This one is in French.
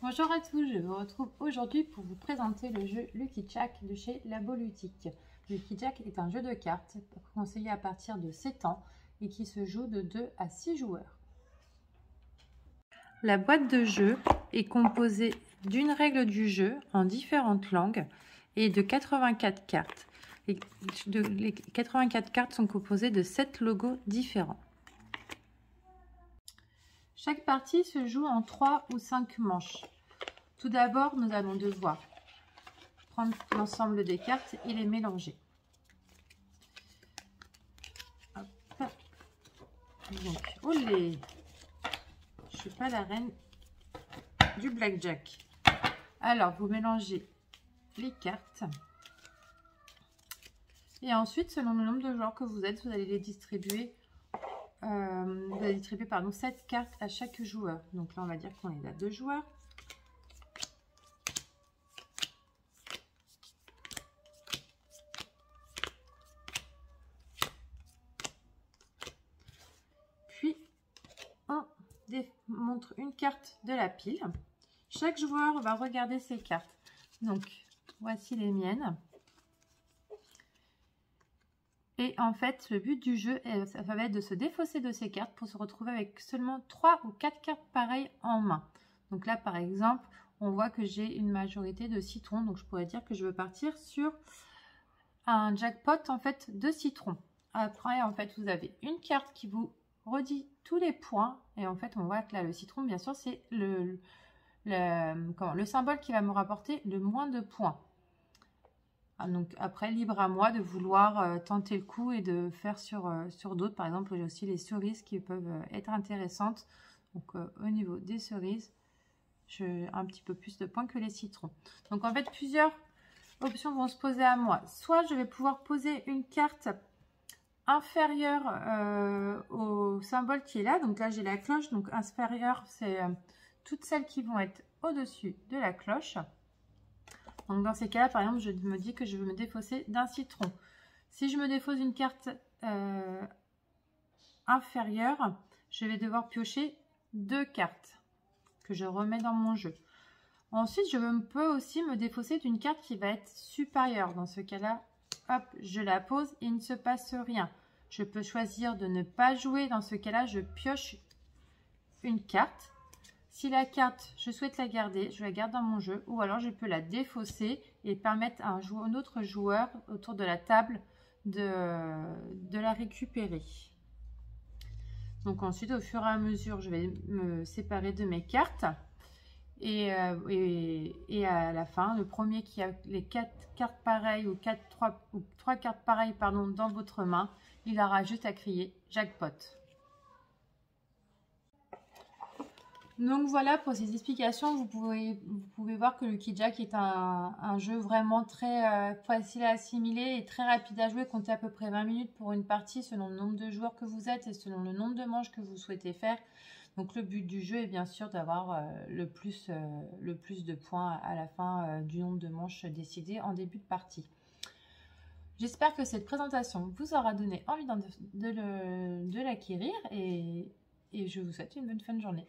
Bonjour à tous, je vous retrouve aujourd'hui pour vous présenter le jeu Lucky Jack de chez Labo Ludique. Lucky Jack est un jeu de cartes conseillé à partir de 7 ans et qui se joue de 2 à 6 joueurs. La boîte de jeu est composée d'une règle du jeu en différentes langues et de 84 cartes. Les 84 cartes sont composées de 7 logos différents. Chaque partie se joue en 3 ou 5 manches. Tout d'abord, nous allons devoir prendre l'ensemble des cartes et les mélanger. Hop. Donc, olé, je ne suis pas la reine du blackjack. Alors, vous mélangez les cartes. Et ensuite, selon le nombre de joueurs que vous êtes, vous allez les distribuer. Vous allez distribuer 7 cartes à chaque joueur. Donc là, on va dire qu'on est à 2 joueurs. Puis, on montre une carte de la pile. Chaque joueur va regarder ses cartes. Donc, voici les miennes. Et en fait, le but du jeu, ça va être de se défausser de ces cartes pour se retrouver avec seulement 3 ou 4 cartes pareilles en main. Donc là, par exemple, on voit que j'ai une majorité de citrons. Donc, je pourrais dire que je veux partir sur un jackpot en fait de citrons. Après, en fait, vous avez une carte qui vous redit tous les points. Et en fait, on voit que là, le citron, bien sûr, c'est le symbole qui va me rapporter le moins de points. Donc après, libre à moi de vouloir tenter le coup et de faire sur d'autres. Par exemple, j'ai aussi les cerises qui peuvent être intéressantes. Donc au niveau des cerises, j'ai un petit peu plus de points que les citrons. Donc en fait, plusieurs options vont se poser à moi. Soit je vais pouvoir poser une carte inférieure au symbole qui est là. Donc là, j'ai la cloche. Donc inférieure, c'est toutes celles qui vont être au-dessus de la cloche. Donc dans ces cas-là, par exemple, je me dis que je veux me défausser d'un citron. Si je me défausse une carte inférieure, je vais devoir piocher 2 cartes que je remets dans mon jeu. Ensuite, je peux aussi me défausser d'une carte qui va être supérieure. Dans ce cas-là, hop, je la pose et il ne se passe rien. Je peux choisir de ne pas jouer. Dans ce cas-là, je pioche une carte. Si la carte, je souhaite la garder, je la garde dans mon jeu. Ou alors, je peux la défausser et permettre à un autre joueur autour de la table de la récupérer. Donc ensuite, au fur et à mesure, je vais me séparer de mes cartes. Et à la fin, le premier qui a les 4 cartes pareilles ou 3 cartes pareilles dans votre main, il aura juste à crier jackpot. Donc voilà pour ces explications. Vous pouvez voir que Lucky Jack est un jeu vraiment très facile à assimiler et très rapide à jouer. Comptez à peu près 20 minutes pour une partie selon le nombre de joueurs que vous êtes et selon le nombre de manches que vous souhaitez faire. Donc le but du jeu est bien sûr d'avoir le plus de points à la fin du nombre de manches décidées en début de partie. J'espère que cette présentation vous aura donné envie de l'acquérir et je vous souhaite une bonne fin de journée.